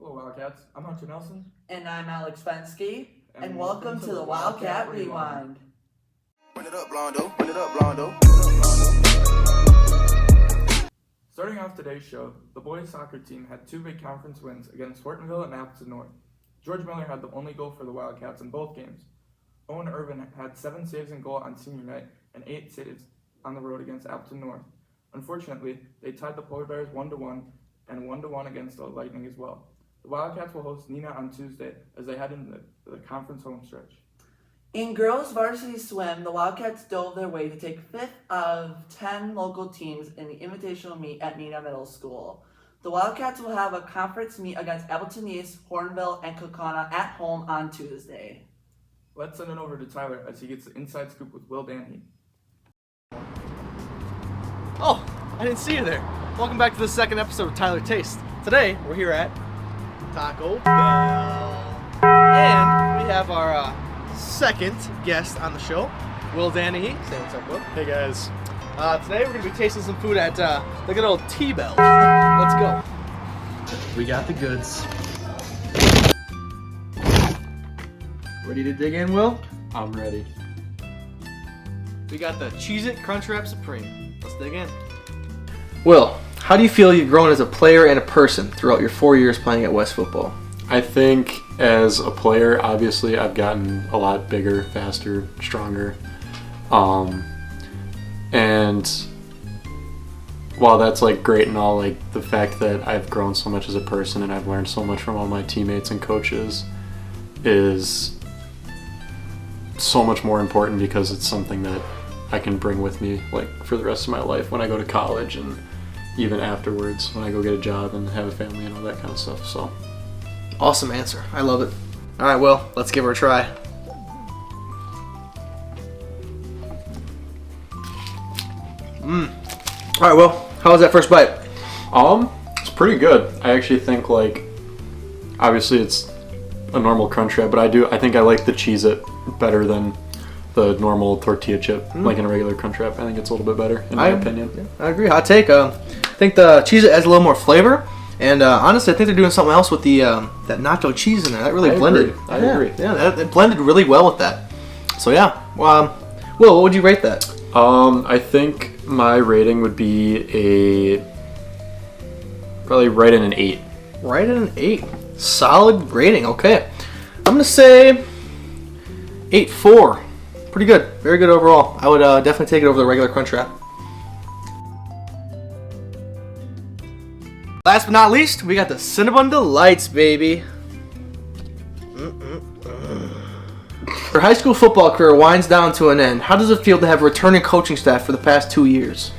Hello, Wildcats. I'm Hunter Nelson. And I'm Alex Fensky. And welcome to the Wildcat Rewind. Run it up, Blondo. Run it up, Blondo. Starting off today's show, the boys soccer team had two big conference wins against Hortonville and Appleton North. George Miller had the only goal for the Wildcats in both games. Owen Irvin had 7 saves in goal on senior night and 8 saves on the road against Appleton North. Unfortunately, they tied the Polar Bears 1-1 and 1-1 against the Lightning as well. The Wildcats will host Nina on Tuesday as they head into the conference home stretch. In girls varsity swim, the Wildcats dove their way to take 5th of 10 local teams in the invitational meet at Nina Middle School. The Wildcats will have a conference meet against Appleton East, Hornville, and Kokana at home on Tuesday. Let's send it over to Tyler as he gets the inside scoop with Will Danhe. Oh, I didn't see you there. Welcome back to the second episode of Tyler Taste. Today, we're here at Taco Bell. And we have our second guest on the show, Will Danhe. Say what's up, Will. Hey guys. Today, we're going to be tasting some food at the good old T-Bell. Let's go. We got the goods. Ready to dig in, Will? I'm ready. We got the Cheez-It Crunchwrap Supreme. Let's dig in. Will, how do you feel you've grown as a player and a person throughout your 4 years playing at West Football? I think as a player, obviously, I've gotten a lot bigger, faster, stronger. And while that's like great and all, like the fact that I've grown so much as a person and I've learned so much from all my teammates and coaches is so much more important because it's something that I can bring with me like for the rest of my life when I go to college and even afterwards when I go get a job and have a family and all that kind of stuff. So awesome answer. I love it. All right, Will, let's give her a try. All right, Will, how was that first bite? It's pretty good. I actually think like obviously it's a normal crunch wrap, but I think I like the Cheez-It better than the normal tortilla chip, like in a regular crunch wrap. I think it's a little bit better in my opinion. Yeah, I agree. Hot take. I think the Cheez-It adds a little more flavor, and honestly, I think they're doing something else with the that nacho cheese in there. That really blended. I agree. Yeah, it blended really well with that. So yeah, Will, what would you rate that? I think my rating would be probably right in an 8. Right at an 8. Solid rating. Okay, I'm gonna say 8.4. Pretty good. Very good overall. I would definitely take it over the regular crunch wrap. Last but not least, we got the Cinnabon Delights, baby. Your high school football career winds down to an end. How does it feel to have a returning coaching staff for the past 2 years?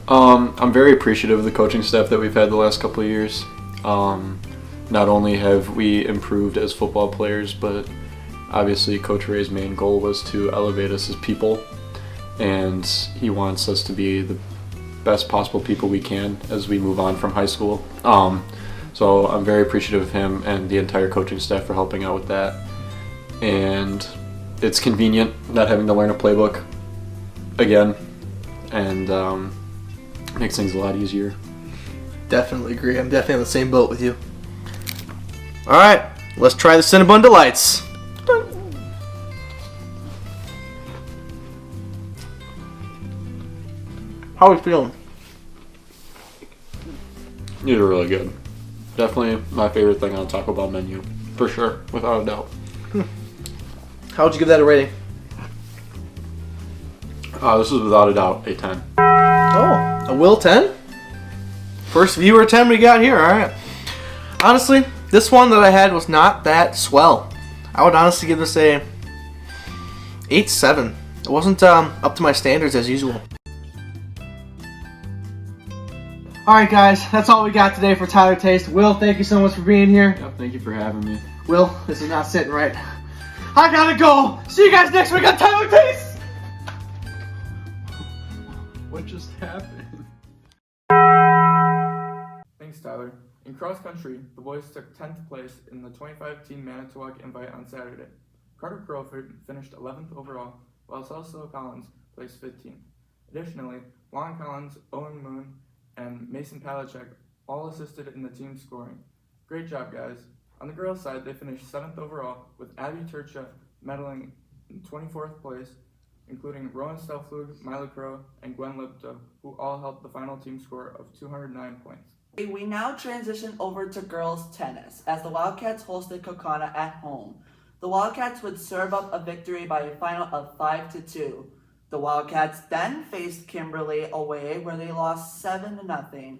I'm very appreciative of the coaching staff that we've had the last couple of years. Not only have we improved as football players, but obviously Coach Ray's main goal was to elevate us as people, and he wants us to be the best possible people we can as we move on from high school. So I'm very appreciative of him and the entire coaching staff for helping out with that. And it's convenient not having to learn a playbook again, and makes things a lot easier. Definitely agree. I'm definitely on the same boat with you. All right, let's try the Cinnabon Delights. How are we feeling? These are really good. Definitely my favorite thing on the Taco Bell menu, for sure, without a doubt. How would you give that a rating? This is without a doubt a 10. Oh, a Will 10? First viewer 10 we got here, alright. Honestly, this one that I had was not that swell. I would honestly give this a 8.7. It wasn't up to my standards as usual. Alright guys, that's all we got today for Tyler Taste. Will, thank you so much for being here. Yep, thank you for having me. Will, this is not sitting right. I gotta go! See you guys next week on Tyler Taste! What just happened? Thanks, Tyler. In cross country, the boys took 10th place in the 25-team Manitowoc Invite on Saturday. Carter Crowford finished 11th overall, while Celso Collins placed 15th. Additionally, Juan Collins, Owen Moon, and Mason Palachek all assisted in the team scoring. Great job, guys. On the girls' side, they finished 7th overall, with Abby Turcha medaling in 24th place, including Rowan Stelflug, Mila Crow, and Gwen Lipto, who all held the final team score of 209 points. We now transition over to girls tennis as the Wildcats hosted Kokana at home. The Wildcats would serve up a victory by a final of 5-2. The Wildcats then faced Kimberly away where they lost 7-0.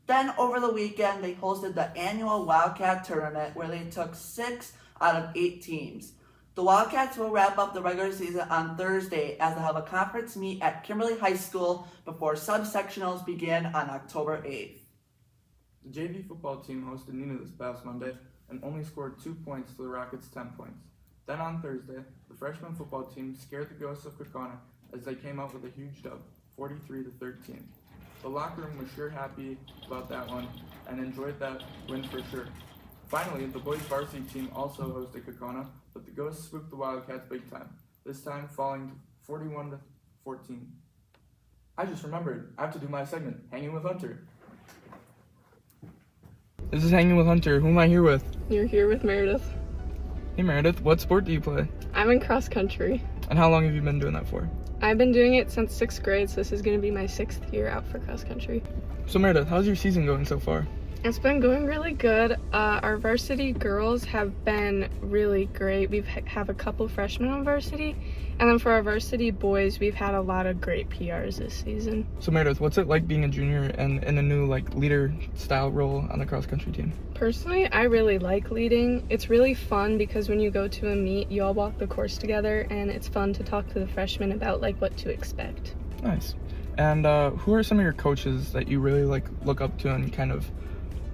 Then over the weekend they hosted the annual Wildcat tournament where they took 6 out of 8 teams. The Wildcats will wrap up the regular season on Thursday as they have a conference meet at Kimberly High School before subsectionals begin on October 8th. The JV football team hosted Nina this past Monday and only scored 2 points to the Rockets' 10 points. Then on Thursday, the freshman football team scared the ghosts of Kokana as they came out with a huge dub, 43-13. The locker room was sure happy about that one and enjoyed that win for sure. Finally, the boys varsity team also hosted Kokana, but the ghosts swooped the Wildcats big time, this time falling to 41-14. I just remembered, I have to do my segment, Hanging with Hunter. This is Hanging with Hunter. Who am I here with? You're here with Meredith. Hey Meredith, what sport do you play? I'm in cross country. And how long have you been doing that for? I've been doing it since 6th grade, so this is going to be my 6th year out for cross country. So Meredith, how's your season going so far? It's been going really good. Our varsity girls have been really great. We have a couple freshmen on varsity, and then for our varsity boys, we've had a lot of great PRs this season. So Meredith, what's it like being a junior and in a new leader style role on the cross country team? Personally, I really like leading. It's really fun because when you go to a meet, you all walk the course together, and it's fun to talk to the freshmen about what to expect. Nice. And who are some of your coaches that you really look up to and kind of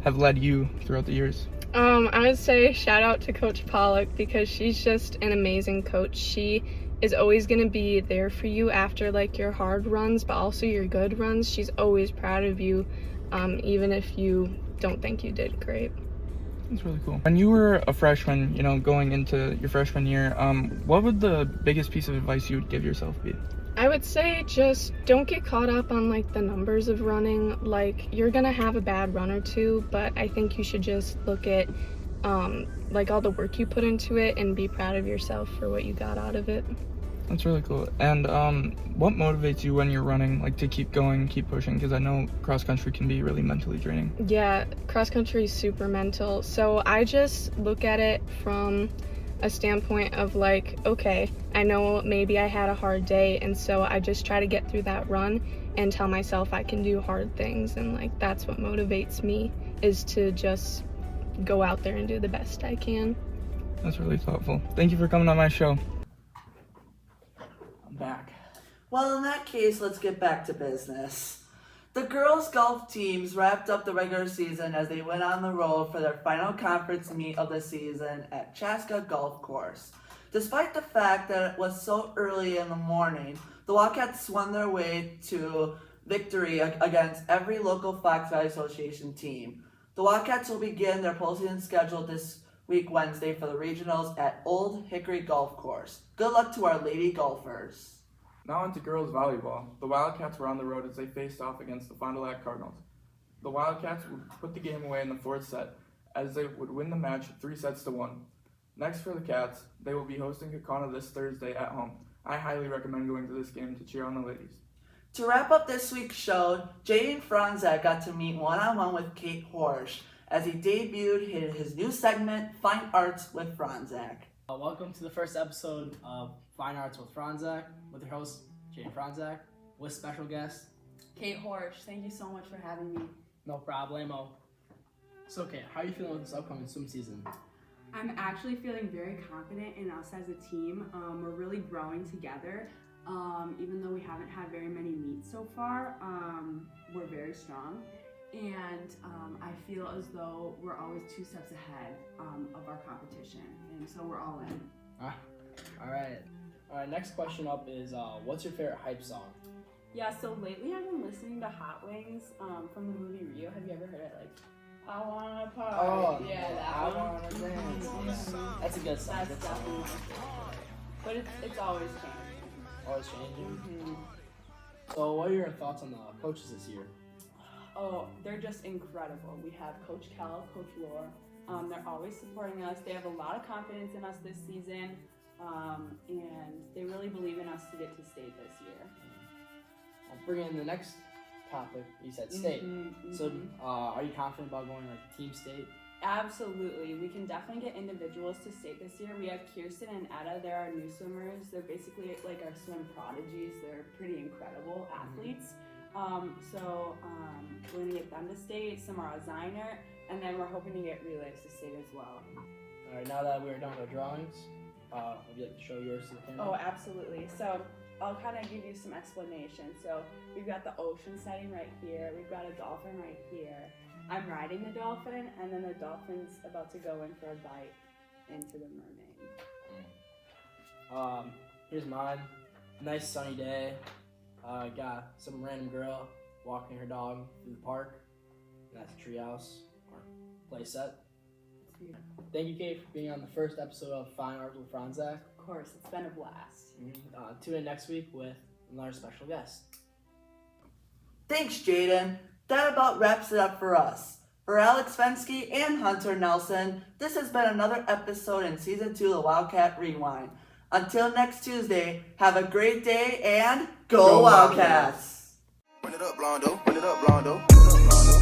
have led you throughout the years? I would say shout out to Coach Pollock because she's just an amazing coach. She is always going to be there for you after your hard runs, but also your good runs. She's always proud of you, even if you don't think you did great. That's really cool. When you were a freshman, going into your freshman year, what would the biggest piece of advice you would give yourself be? I would say just don't get caught up on the numbers of running. You're gonna have a bad run or two, but I think you should just look at all the work you put into it and be proud of yourself for what you got out of it. That's really cool. And what motivates you when you're running, to keep going, keep pushing? Because I know cross country can be really mentally draining. Yeah, cross country is super mental. So I just look at it from a standpoint of okay, I know maybe I had a hard day, and so I just try to get through that run and tell myself I can do hard things, and that's what motivates me, is to just go out there and do the best I can. That's really thoughtful. Thank you for coming on my show. I'm back. Well, in that case, let's get back to business. The girls' golf teams wrapped up the regular season as they went on the road for their final conference meet of the season at Chaska Golf Course. Despite the fact that it was so early in the morning, the Wildcats won their way to victory against every local Fox Valley Association team. The Wildcats will begin their postseason schedule this week Wednesday for the regionals at Old Hickory Golf Course. Good luck to our lady golfers. Now on to girls volleyball. The Wildcats were on the road as they faced off against the Fond du Lac Cardinals. The Wildcats would put the game away in the 4th set as they would win the match 3-1. Next for the Cats, they will be hosting Kokana this Thursday at home. I highly recommend going to this game to cheer on the ladies. To wrap up this week's show, Jaden Franzak got to meet one-on-one with Kate Horsch as he debuted his new segment, Fine Arts with Franzak. Welcome to the first episode of Fine Arts with Franzak, with your host, Jaden Franzak, with special guest, Kate Horsch. Thank you so much for having me. no problemo. So, Kate, how are you feeling with this upcoming swim season? I'm actually feeling very confident in us as a team. We're really growing together. Even though we haven't had very many meets so far, we're very strong. And I feel as though we're always 2 steps ahead of our competition. And so we're all in. All right, next question up is, what's your favorite hype song? Yeah, so lately I've been listening to Hot Wings from the movie Rio. Have you ever heard it? I wanna party. Oh, yeah, that I one. wanna dance. Yeah. That's a good song. That's Good song. definitely my favorite. But it's always changing. Always changing. Mm-hmm. So, what are your thoughts on the coaches this year? Oh, they're just incredible. We have Coach Cal, Coach Laura. They're always supporting us. They have a lot of confidence in us this season, and they really believe in us to get to state this year. I'll bring in the next topic. You said state. So, are you confident about going like team state? Absolutely. We can definitely get individuals to state this year. We have Kirsten and Etta. They're our new swimmers. They're basically like our swim prodigies. They're pretty incredible athletes. We're going to get them to state, Samara Ziner, and then we're hoping to get relays to state as well. All right, now that we're done with our drawings, would you like to show yours to the camera? Oh, absolutely. So I'll kind of give you some explanation. So we've got the ocean setting right here. We've got a dolphin right here. I'm riding the dolphin, and then the dolphin's about to go in for a bite into the mermaid. Here's mine. Nice sunny day. Got some random girl walking her dog through the park. That's a treehouse or play set. Thank you, Kate, for being on the first episode of Fine Art with Franzak. Of course, it's been a blast. Tune in next week with another special guest. Thanks, Jaden. That about wraps it up for us. For Alex Fensky and Hunter Nelson, this has been another episode in Season 2 of the Wildcat Rewind. Until next Tuesday, have a great day and go Wildcats! Run it up, Blondo. Run it up, Blondo.